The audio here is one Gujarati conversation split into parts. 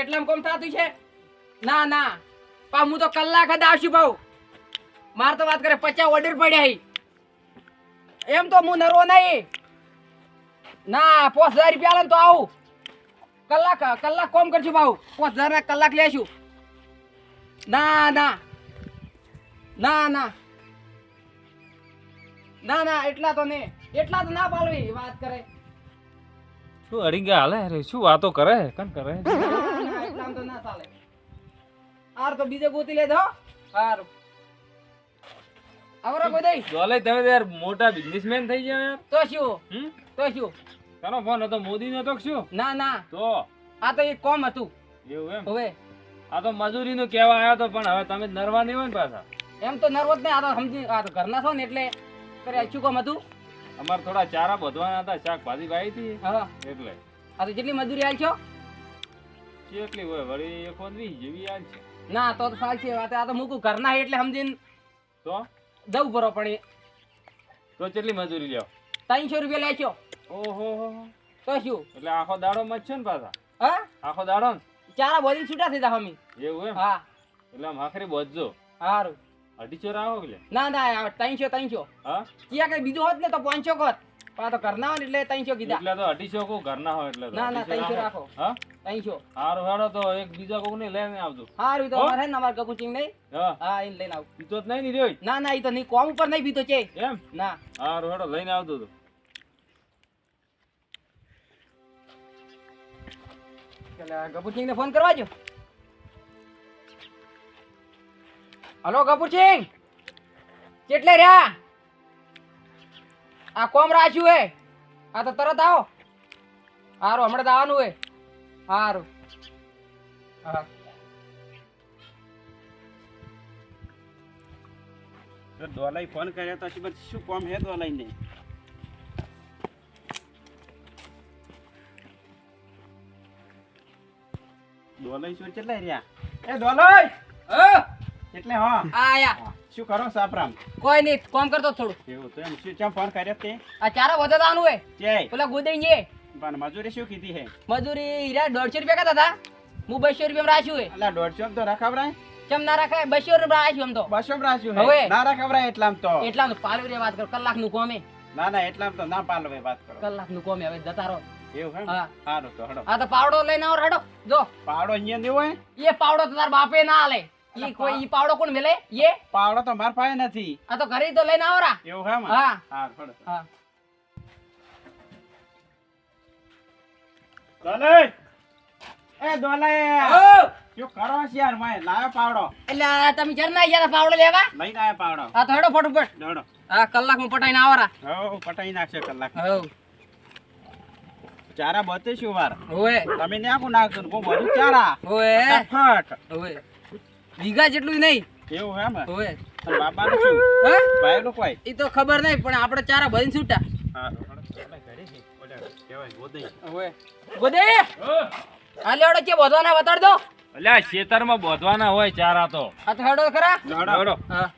એટલામાં કોમ થાતું છે ના ના પા હું તો કલાક જ આવશું ભાવ માર તો વાત કરે 50 ઓર્ડર પડ્યા એમ તો હું નરવો નહીં ના 5000 રૂપિયા આલે તો આવું કલાક કોમ કરશું ભાવ 5000 ના કલાક લેશું ના ના ના ના ના ના એટલા તો ના પાલવી વાત કરે શું અડીંગા હાલે રે શું વાતો કરે કન કરે ના, એટલામાં તો ના ચાલે આર તો બીજે ગોતી લેજો હાર આવરો ગોદઈ દોલે તમે યાર મોટા બિઝનેસમેન થઈ ગયા યાર તો શું તો શું તારો ફોન હતો મોદી નો તો શું ના ના તો આ તો એક કોમ હતું એવું એમ હવે આ તો મજૂરી નું કહેવા આવ્યો તો પણ હવે તમે નરવા નહીં હોય ને પાછા એમ તો નર્વસ ને આ તો સમજી આ તો ઘરના છો ને એટલે કરે શું કોમ હતું અમાર થોડા ચારા બધવાના હતા શાકભાજી વાવી હતી હા એટલે આ તો જેટલી મજૂરી આલ છો કેટલી હોય વળી 120 જેવી આલ છે ના તો સાલ છે વાત આ તો મૂકું ઘરના હે એટલે સમજીને તો જવું પડો પણ તો કેટલી મજૂરી લ્યો 300 રૂપિયા લેશો ઓહો તો શું એટલે આખો દાડો મત છે ને પાછા હા આખો દાડો ને ચારા બોલી છૂટા થઈ જા હમી એવું એમ હા એટલે આમ આખરે બોજજો સારું 250 રાખો કે ના ના 300 હા ક્યાં કઈ બીજું હોત ને તો 500 હોત પણ આ તો ઘરના હોય ને એટલે 300 કીધા એટલે તો 250 કો ઘરના હોય એટલે તો ના ના 250 300 રાખો હા 300 હારું હારો તો એક બીજા કોક ને લઈને આવજો સારું તો હો? અમારે ને અમાર કપૂચિંગ નહીં હા હા એને લઈને આવું પીતો જ નહીં ની રહ્યો ના ના એ તો નહીં કોમ ઉપર નહીં પીતો છે એમ ના હારું હારો લઈને આવજો તો કપૂરસિંહ ને ફોન કરવા જો હલો કપૂરસિંહ કેટલે રહ્યા આ કોમ રાખ્યું હે આ તો તરત આવો હારું હમણાં તો આવવાનું હે હારું હા તો દોલાઈ ફોન કર્યો તો શું કોમ હે દોલાઈ ને દોલાઈ શું કેટલા રહ્યા એ દોલાઈ એટલે હા આયા શું કરો સાપરામ કોઈ નહીં કોમ કરતો થોડું એવું તો એમ શું ચમ ફોન કર્યો તે આ ચારા વધે આવવાનું હે જય પેલા ગોદઈ છે પણ મજૂરી શું કીધી હે મજૂરી હીરા 150 રૂપિયા કહેતા હતા હું 200 રૂપિયા રાખ્યું હે અલા 150 તો રખાવરાય ચમ ના રાખાય 200 રૂપિયા રાખ્યું એમ તો 200 રાખ્યું હવે? હે ના રખાવરાય એટલામ તો એટલા પાલવી રે વાત કરો કલાક નું કોમ હે ના ના એટલામ તો ના પાલવે વાત કરો કલાક નું કોમ હે હવે જતા રહો એવું હે હા સારું તો હડો આ તો પાવડો લઈને આવો હેડો જો પાવડો અહીંયા દેવો હે એ પાવડો તો તાર બાપે ના આલે ઈ કોઈ ઈ પાવડો કોણ મેલે એ પાવડો તો માર પાસે નથી આ તો ઘરે તો લઈને આવરા એવું હે હા હા હડો હા દોલાઈ એ દોલાઈ ઓ શું કરો છે યાર મેં લાયો પાવડો એટલે આ તમે જર ના ગયા તા પાવડો લેવા લઈને આયો પાવડો આ તો હેડો ફટાફટ દોડો હા કલાકમાં પટાઈને આવરા હો પટાઈ નાખશે કલાક હવ ચારા બતે શું વાર ઓએ તમે ને આખું નાખજો ને બહુ બધું ચારા ઓએ ફટ ઓએ વીઘા જેટલું નહીં એવું હે ને ઓએ અને બાબાનું શું હા ભાઈ લોકો હોય ઈ તો ખબર નહીં પણ આપણે ચારા ભરીને છૂટા હા ઘરે છે ઓલા કહેવાય ગોદઈ ઓએ ગોદે આ લેવડો કે બોધવાના બતાડ દો અલ્યા ખેતરમાં બોધવાના હોય ચારા તો આ તો હેડો ખરા દોડો હા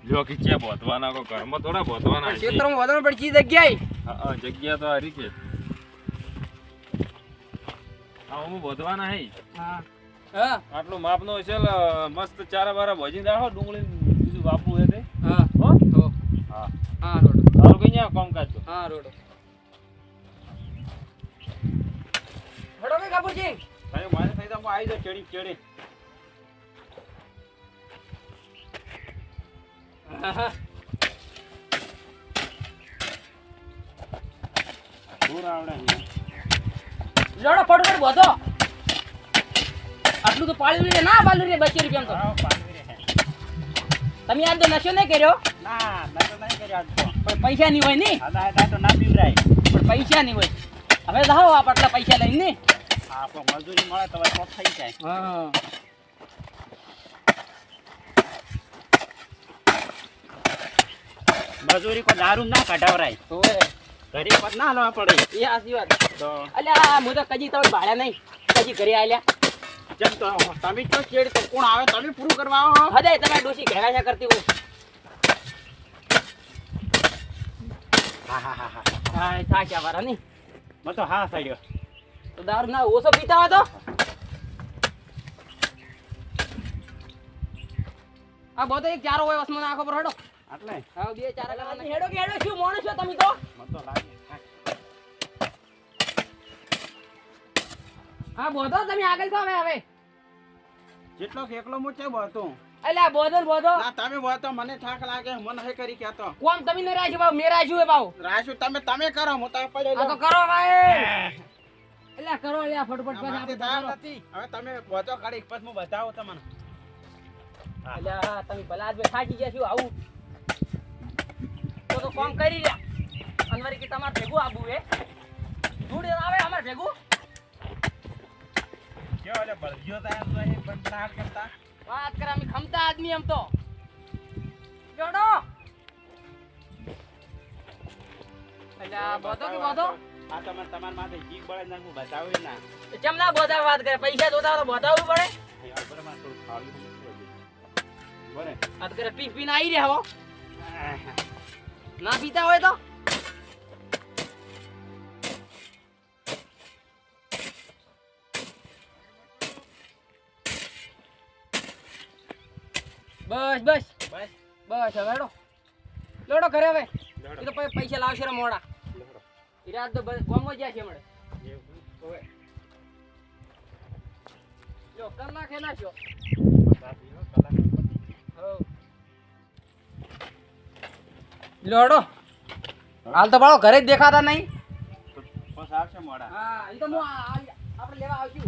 જો કે છે બોધવાના કો ઘરમાં થોડા બોધવાના છે ક્ષેત્રમાં વધવાનું પણ ચી જગ્યાએ હા જગ્યા તો હારી છે હા હું બોધવાના હે હા હા આટલું માપનો છે મસ્ત ચારા બારા ભજી રાખો ડુંગળી બીજું બાપુ હે તે હા હો હો હા હા રોડો તારું કઈ ન્યા કામકાજ તો હા રોડો હેડો કે કાપુજી ભાઈ મારે થઈ તો હું આવી જાઉં ચડી ચડી દૂર આવડે ને લડો ફટફટ બોધો આટલું તો પાળ્યું રે ના પાળ્યું રે 200 રૂપિયા તો આવો પાણી રે તમે આજ તો નશો નહીં કર્યો ના ના તો નહીં કર્યો આજ તો પણ પૈસા નહીં હોય નહીં આના ના તો ના પીવરાય પણ પૈસા નહીં હોય હવે જાઓ આપ આટલા પૈસા લઈને ને હા પણ મજૂરી મળે તો કોક થઈ જાય હા મજૂરી કોઈ દારૂ ના કઢાવરાય ઓએ ઘરે કોઈ ના લાવવા પડે એ આસી વાત તો અલ્યા હું તો કજી તમે ભાડ્યા નહીં કજી ઘરે આલ્યા જેમ તો તમે તો ચેડ તો કોણ આવે તમે પૂરું કરવા આવો હદે તમે ડોસી ઘેરા છે કરતી હું હા હા હા હા હા થાક્યા વાળા નહીં મેં તો હા સાડ્યો તો દારૂ ના ઓછો પીતા હોય તો આ બધો એક ચારો હોય વસમાં નાખો પર હેડો આટલે હા બે ચારા કરવાના હેડો કે હેડો શું મોણો છો તમે તો મત તો લાગે હા બોધો તમે આગળ તો હવે જેટલો કે એકલો મોચે બોતો અલ્યા બોધો ને બોધો ના તમે બોતો મને થાક લાગે મને હે કરી કેતો કોમ તમે ન રાખ્યું બાવ મેં રાખ્યું હે બાવ રાશુ તમે કરો હું તો પડ્યો આ તો કરો ભાઈ અલ્યા કરો અલ્યા ફટફટ પછી મારાથી આપણે થાય નથી હવે તમે બોતો કાઢી પછી હું બતાવું તમને અલ્યા તમે ભલા આજ થાકી ગયા છો આવું તો કામ કરી રહ્યા અનવરી કે તમાર ભેગું આબુ હે જોડે આવે અમાર ભેગું કેવો લે બળજો તા તો એ બળબડાટ કરતા વાત કરે અમે ખમતા આદમી એમ તો જોડો અલ્યા બોધો કે બોધો આ તમે તમાર માથે જીગ બળે ના હું બતાવું ના કેમ ના બોધા વાત કરે પૈસા જોતા હોય તો બોધાવવું પડે યાર બરે માં થોડું ખાવી બરે આ તો કરે પી પીને આવી રહ્યા હો ના પીતા હોય તો બસ બસ બસ બસ હવે હેડો લોડો ઘરે હવે લેડો. એ તો પછી પૈસા લાવશે રે મોડા ઈરાદ તો ગોમો જ્યાં છે મળે ઓવે જો કલાક હે નાખ્યો લોડો હાલ તો બાળો ઘરે જ દેખાતા નહીં બસ આવશે મોડા હા એ તો હું આપણે લેવા આવશું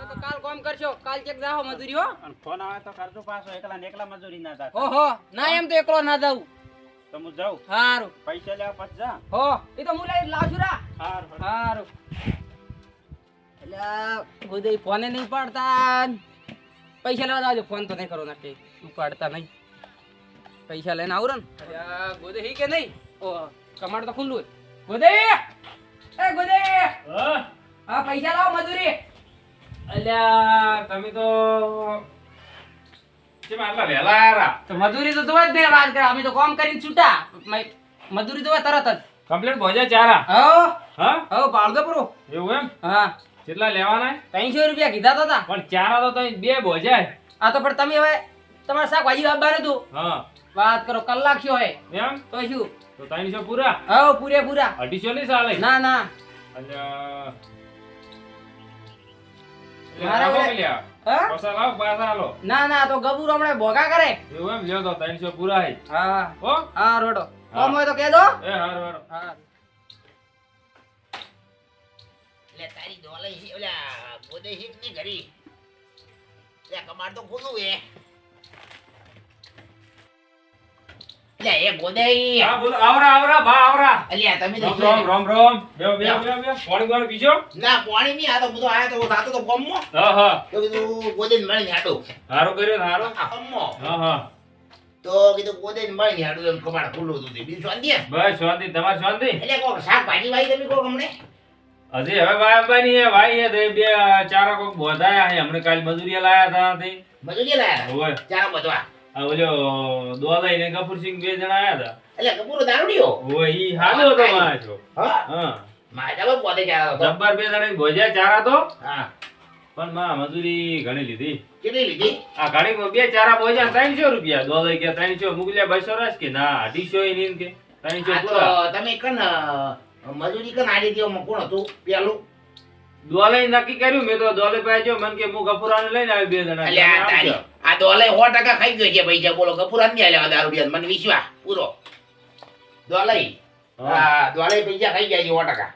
તો કાલ કોમ કરશો કાલ ચેક જાઓ મજૂરી હો અને ફોન આવે તો કરજો પાછો એકલા ને એકલા મજૂરી ના થાય ઓહો ના એમ તો એકલો ના જાઉં તો હું જાઉં હારું પૈસા લેવા પછી જા હો એ તો હું લઈ લાવશું રા હારું હારું અલ્યા ગોદે ફોને નહીં પાડતા પૈસા લેવા આવજો ફોન તો નહીં કરો ના કે ઉપાડતા નહીં પૈસા લઈને આવું ને અલ્યા ગોદે હી કે નહીં ઓ કમાડ તો ખુલ્લું ગોદે એ ગોદે હા પૈસા લાવો મજૂરી અલ્યા તમે તો કેમ આટલા વહેલા આયા તો મજૂરી તો જોવા જ નહીં વાત કરે અમે તો કામ કરીને છૂટા મજૂરી જોવા તરત જ કમ્પ્લીટ ભોજા ચારા હો હા હો પાડદો પૂરો એવું એમ હા કેટલા લેવાના 300 રૂપિયા કીધા તો તા પણ ચારા તો તમે બે ભોજાય આ તો પણ તમે હવે તમારે શાકભાજી લાવવાનું હતું હા વાત કરો કલાક શું હોય એમ તો શું તો 300 પૂરા હો પૂરેપૂરા 250 નહીં ચાલે ના ના અલ્યા મારા લાવો ઓલે- લ્યા. હા પાછા લાવો પાછા હાલો ના ના તો ગબુર હમણાં ભોગા કરે એવું એમ લ્યો તો 300 પૂરા હે હા હો હા રોડો હા. કોમ હોય તો કહે દો એ હારું હારું હા લે તારી ડોલે ઓલા ગોદે હિટ ની ઘરી લે કમાડ તો ખુલ્લું હે લે એ ગોદે હા બોલો આવરા આવરા ભા આવરા અલ્યા તમે તો રોમ રોમ રોમ રોમ બેવ બેવ બેવ બેવ પાણી પાણી પીજો ના પાણી ની આ તો બધો આયા તો થાતો તો ગમમો હા હા તો કીધું ગોદે ને મળીને હાડો હારું કર્યો ને હારું ગમમો હા હા તો કીધું ગોદે ને મળીને હાડો એમ કમાડ ખુલ્લું હતું તે બીજું શાંતિ હે? બસ શાંતિ તમારી શાંતિ એટલે કોક શાકભાજી વાઈ તમે કોક હમણે હજી હવે ભાઈ અંબાની હે ભાઈ હે તે બે ચારા કોક બોધાયા હે હમણે કાલ મજૂરી લાયા હતા તે મજૂરી લાયા ઓય ચાર બધવા આ ઓલો દોલાઈ ને કપૂરસિંહ બે જણા આયા હતા એટલે કપૂરો દારૂડિયો ઓય ઈ હાલો હતો માજો હા હા મારા જબર ગોદે ચાર હતો જબ્બર બે જણા ભોજ્યા ચારા તો હા પણ માં મજૂરી ઘણી લીધી કેટલી લીધી આ ઘણી બે ચારા ભોજ્યા 300 રૂપિયા દોલાઈ કે 300 મુગલ્યા 200 રસ કે ના 250 ઈ કે 300 આ પૂરા તો તમે કન મજૂરી કન આડી દીઓ કોણ હતું પેલું દોલાઈ નક્કી કર્યું મેં તો દોલે પાસે જો મન કે હું ગફુરાને લઈને આવી બે જણા અલ્યા આ તારી આ દોલે 100% ખાઈ ગયો છે પૈસા બોલો કપૂરા ને આલ્યા દારૂ રૂપિયા મને વિશ્વાસ પૂરો દોલે હા. હા દોલે પૈસા ખાઈ ગયા છે 100%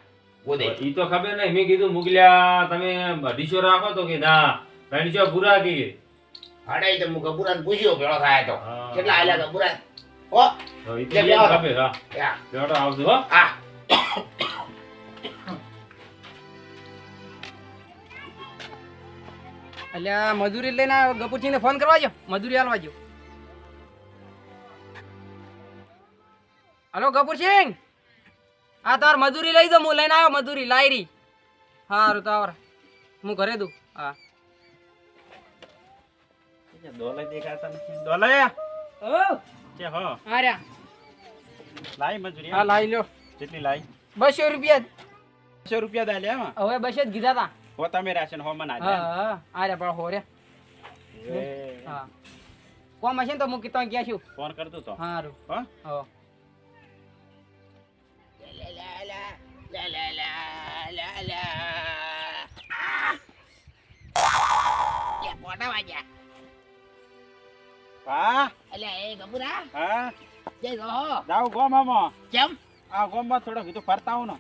ગોદે ઈ તો ખબર નહીં મેં કીધું મુગલ્યા તમે 250 રાખો તો કે ના 300 પૂરા કે હડાઈ તો હું કપૂરા ને પૂછ્યો પેલો થાય તો હા. કેટલા આલ્યા કપૂરા ઓ તો ઈ તો લે, ઈ બેહો. ખબર હા યા બેઠો આવજો હો આ અલ્યા મજૂરી લઈને ગપુરસિંહ ને ફોન કરવા જો મજૂરી આલવા જો હલો ગપુરસિંહ આ તાર મજૂરી લઈ દો હું લઈને આવ્યો મજૂરી લાયરી હારું તો આવર હું ઘરે દઉં હા દોલે દેખાતા નથી દોલે ઓ કે હો આર્યા લાઈ મજૂરી હા લાઈ લ્યો કેટલી લાઈ 200 રૂપિયા 100 રૂપિયા દા લે માં હવે 200 જ કીધા તા હો તમે રાશન હો મને હા આલ્યા હા આર્યા પણ હો રે એ હા કોમ હશે ને તો હું કીધું ગયા છું ફોન કરતો તો હારું હા હો કોટા વાગ્યા હા અલ્યા એ ગબુરા હા જય રહો જાવ ગોમાં કેમ આ ગોમાં થોડો કીધું ફરતા હું ને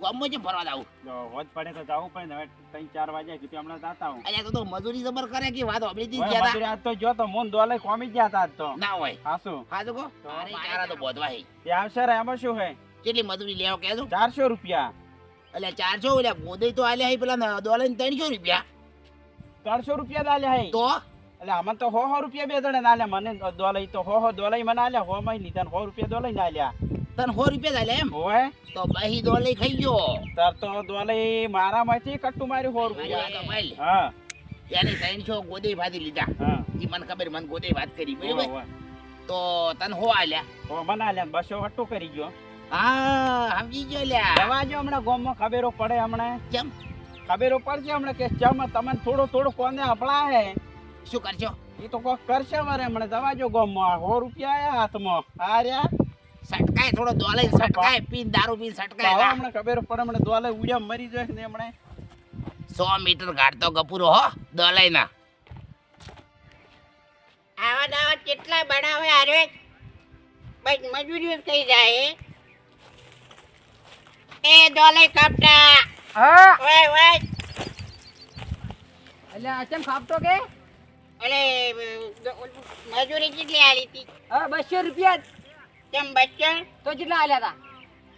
ગામમાં જ ફરવા જાવ જો હોજ પડે તો જાવું પડે ને હવે 3-4 વાગ્યા કીધું હમણાં જાતા હું અલ્યા તો મજૂરી જબર કરે કે વાત હોબળી દી ઓય, ગયા મજૂરી આજ તો જો તો મોન દોલે કોમી ગયા તા આજ તો ના હોય હાસુ હા તો કો અરે ચારા તો બોધવા હે એ આવશે રે એમાં શું હે કેટલી મજૂરી લેવો કહેજો 400 રૂપિયા અલ્યા 400 ઓલ્યા ગોદઈ તો આલ્યા હે પેલા દોલે 300 રૂપિયા 300 રૂપિયા દાલ્યા હે તો એટલે આમાં તો 100 રૂપિયા બે જણે નાલ્યા મને દોલઈ તો 100 દોલઈ મને આલ્યા 100 માં લીધા ને 100 રૂપિયા દોલઈ નાલ્યા તને 100 રૂપિયા આલ્યા એમ ઓય તો બહી દોલે ખાઈ ગયો તાર તો દોલઈ મારામાંથી કટ્ટુ માર્યું 100 રૂપિયા તો ભાઈ હા એને 300 ગોદઈ ભાતી લીધા હા ઈ મને ખબર મને ગોદઈ વાત કરી બરાબર ઓય, ઓય. તો તને હો આલ્યા હો મને આલ્યા ને 200 વટ્ટુ કરી ગયો હા સમજી ગયો લ્યા જવા જો હમણાં ગામમાં ખબરો પડે હમણાં કેમ ખબરો પડશે હમણાં કે ચમ તમને થોડું કોને હપળા હે શું કરશો એ તો કોક કરશે મારે હમણાં જવા જો ગામમાં 100 રૂપિયા આયા હાથમાં આ રહ્યા સટકાય થોડો દોલે સટકાય પીન દારૂ પીન તો સટકાય હવે હમણાં ખબર પડે હમણાં દોલે ઉડ્યા મરી જાય ને હમણાં 100 મીટર ગાડતો ગપુરો હો દોલાઈ ના આવા દાવા કેટલા બનાવે આરે બસ મજૂરી થઈ જાય એ દોલે કપડા હા ઓય ઓય અલ્યા કેમ ખાપતો કે અલે મજૂરી કેટલી આલી હતી હા 200 રૂપિયા જ. કેમ બચ્ચા તો કેટલા આલ્યા તા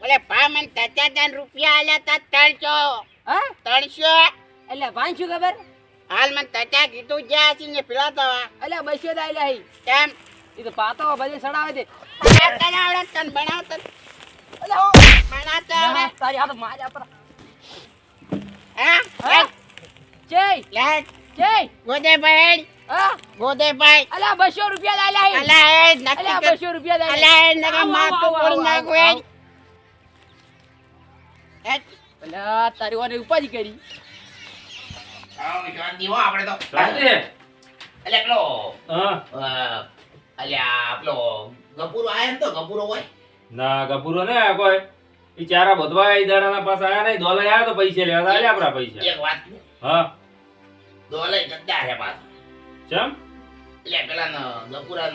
ઓલે પા મને 300 રૂપિયા આલ્યા તા 300 હા 300 એટલે ભાઈ શું ખબર હાલ મને 300 કીધું જ્યાં છે ને પેલા તો અલ્યા 200 જ આલ્યા હી કેમ એ તો પાતો બધે સડાવે દે બનાવતા ના આવડે તને બનાવતા અલ્યા હો બનાવતા આવડે તારી હાથ માર્યા પર હા હા જય લે જય ગોદે ભાઈ હા ગોદે ભાઈ અલ્યા 200 રૂપિયા જ આલ્યા હી અલા એ અલ્યા નક્કી 200 રૂપિયા જ અલા આલ્યા એ નકા માથું ફોડી નાખું એ અલ્યા તારી વાને ઉપાધિ કરી આવ શાંતિ હો આપણે તો શાંતિ હે? અલ્યા પેલો હા અલ્યા પેલો ગપુરો આયા ને તો ગપુરો હોય ના ગભુરો ને આ કોઈ ઈ ચારા બધવા ઈ દાડાના પાસે આયા નહીં દોલે આયા તો પૈસા લેવા તા આલ્યા આપણા પૈસા એક વાત હા દોલે ગદ્દાર હે પાછો ચમ એટલે પેલા ગપુરા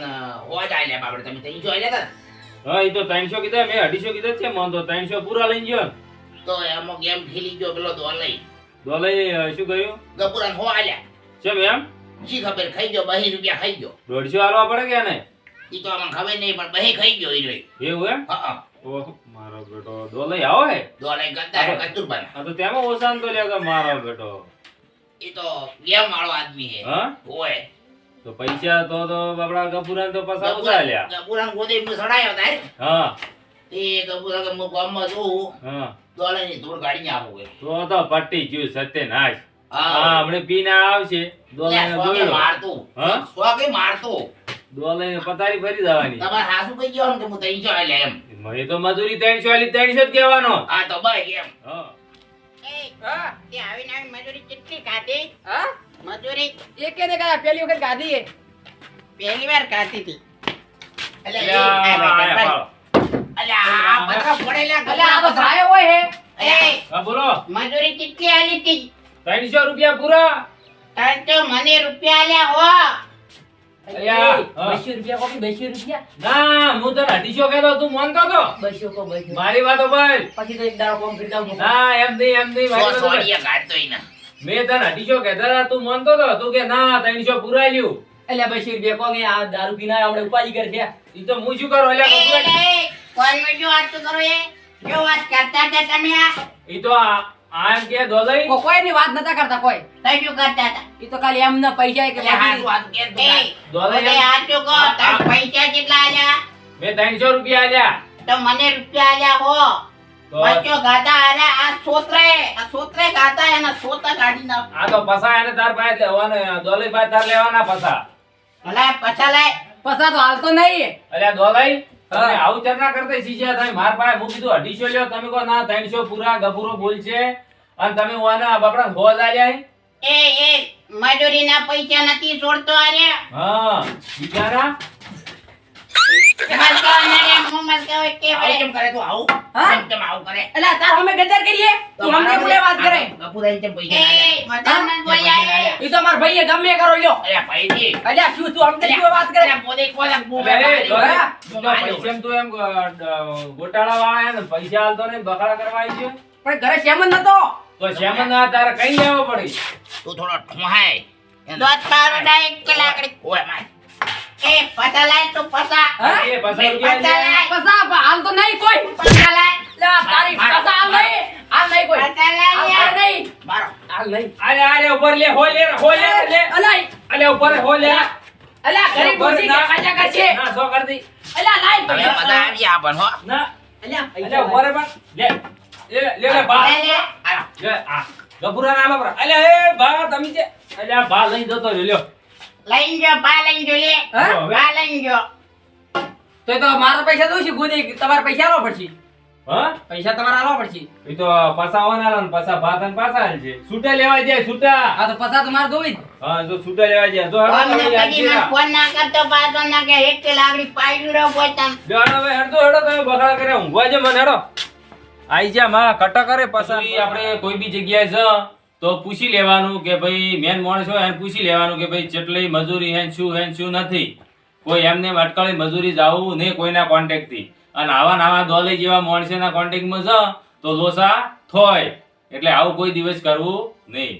હોજ આલ્યા બાપડે તમે 300 આલ્યા તા હા ઈ તો 300 કીધા મેં 250 કીધા છે મન તો 300 પૂરા લઈને ગયો ને. તો એમાં ગેમ ખેલી ગયો પેલો દોલે દોલે શું કર્યું ગપુરા હો આલ્યા ચમ એમ શી ખબર ખાઈ ગયો 2 રૂપિયા ખાઈ ગયો 150 આલવા પડે કે નહીં ઈ તો અમને ખબર નહીં પણ 2 ખાઈ ગયો ઈ રોય એવું એમ હા ઓહ મારો બેટો દોલે આવો હે દોલે ગદ્દાર કસ્તુરબા આ તો તેમાં ઓસાન તો લેતો મારો બેટો ઈ તો ગેમ વાળો આદમી હે હા ઓય તો પૈસા તો બાપડા ગભુરાને તો પાછા ઓછા લ્યા ગપુરા ગોદે મે સડાયો તાર હા એ ગપુરા કે હું ગામમાં જોઉં હા દોલે ની ધૂળ ગાડીને આવું હે તો પટ્ટી જ્યું સત્યનાશ હા હા હમણે પીના આવશે દોલાઈને દોયડો મારતું હા? સ્વાગે મારતું દોલાઈને પતારી ફરી જવાની તમાર હાસુ કઈ ગયો ને કે હું 300 આલ્યા એમ મને તો મજૂરી 300 આલી 300 જ કહેવાનો હા તો ભાઈ એમ હા એ હા તે આવીને આવી મજૂરી કેટલી કાઢી હા મજૂરી એકે ને કયા પેલી વખત ગાધી હે પહેલી વાર કાઢી હતી અલ્યા, અલ્યા આ બધા પડેલા અલ્યા આ તો ભાઈ હોય હે એ હા બોલો મજૂરી કેટલી આલી હતી 300 રૂપિયા પૂરા 300 મને રૂપિયા આલ્યા હો અલ્યા, હા. 200 રૂપિયા કોપી 200 રૂપિયા ના હું તને 250 કહેતો તું માનતો તો 200 કો 200 મારી વાતો ભાઈ પછી તો એક દાડો કોમ કરી દઉં ના એમ નહીં મારી વાતો ભાઈ. સોડિયા કાઢતો ઈ ના મેં તને 250 કહેતા હતા, તું માનતો તો તું કે ના 300 પૂરા લ્યું અલ્યા 200 રૂપિયા કોંગે આ દારૂ પીના આપણે ઉપાધિ કરે છે ઈ તો હું શું કરું અલ્યા કપૂરા? કોણ મેં વાત તો કરો એ જો વાત કરતા હતા તમે આ ઈ તો આ એમ કે દોલઈ કોઈ ની વાત નતા કરતા કોઈ કઈ શું કરતા હતા ઈ તો ખાલી એમના પૈસા કે એટલે હાસુ વાત કે એ દોલઈ ઓલે એમ- આ શું કહો તમે પૈસા કેટલા આલ્યા મેં 300 રૂપિયા આલ્યા તો મને રૂપિયા આલ્યા હો તો બચ્ચો ગાતા અરે આ સોત્રે ગાતા એના સોતા કાઢી નાખ આ તો પસા એને તાર પાસે લેવાના દોલઈ પાસે તાર લેવાના પસા ભલા પછા લાય પસા તો હાલતો નહીં અલ્યા દોલઈ તમે હા. આવું ચર્ચા કરતા શીખ્યા તમે માર પાસે હું કીધું 250 લ્યો તમે કહો ના 300 પૂરા ગભુરો બોલ છે અને તમે ઓના બાપડા હો આલ્યા હે? એ મજૂરીના પૈસા નથી છોડતો અરે હા બિચારા મસ્કાવાના રે હું મસ્કાવે કે આવું કેમ કરે તું આવું હા? કેમ આવું કરે એટલે તાર અમે ગદર કરીએ તું અમને બોલે વાત કરે ગફુરાને કેમ પૈસા ના આલ્યા? એ મજામાં બોલ્યા એ ઈ તો માર ભાઈએ ગમે કરો લ્યો અલ્યા ભાઈજી અલ્યા શું તું અમને શું વાત કરે અલ્યા પોતે કોને બૂમે અરે, મારી? દોલા, જો જો પૈસામાં તું એમ ગોટાળા વાળા ને પૈસા હાલતો ને બકરા કરવા આવી છે પણ ઘરે શેમન નતો તો શ્યામન ના તારે કઈ લેવો પડી તું થોડો ઠોહાય દોત પારો ડાયરેક્ટ કલાકડી ઓય માય એ પસા લાય તું પસા હા? એ પાછા રૂપિયા પસા લે. લાય પસા હાલ તો નહીં કોઈ પસા લાય લે તારી પસા હાલ નહીં કોઈ પસા લાય હાલ નહીં મારો હાલ નહીં અરે ઉપર લે હો લે લે અલાય અલે ઉપર હો લે અલ્યા ઘરે ઘૂસી કે ખાજા કરશે ના સો કરી દી અલ્યા લાય હવે બધા આવી આ પણ હો ના અલ્યા અલે ઉપર પણ લે લે બા લે લે આલો લે આ ગભુરા ના બાપરા અલે એ બા તમે છે અલે આ બા લઈ જતો રહ્યો લઈને જો બા લઈને જો લે હા? બા લઈને જો તો મારા પૈસા દઉં છું ગોદી તમારે પૈસા આલવા પડશે હા પૈસા તમારે આલવા પડશે એ તો પાછા આવવાના ને પાછા ભાત અને પાછા હાલ છે છૂટા લેવા જાય છૂટા આ તો પૈસા તમારે દોઈ હા જો છૂટા લેવા જાય જો અમને હડો કદી મને ફોન ના કરતો પાછો ના કે એક કે લાગડી પાડી રહ્યો પોતામ હવે હેડો તમે બગાડ કરે ઊંઘવા જે મને હેડો આઈ જા માં કટા કરે પાછા આપણે કોઈ બી જગ્યાએ જ તો પૂછી લેવાનું કે ભાઈ મેન માણસ હોય એને પૂછી લેવાનું કે ભાઈ કેટલી મજૂરી હે ને શું નથી કોઈ એમને અટકળી મજૂરી જાવું નહીં કોઈના કોન્ટેક્ટ થી અને આવા દોલે જેવા માણસોના કોન્ટેક્ટ માં જ તો લોસા થોય એટલે આવું કોઈ દિવસ કરવું નહીં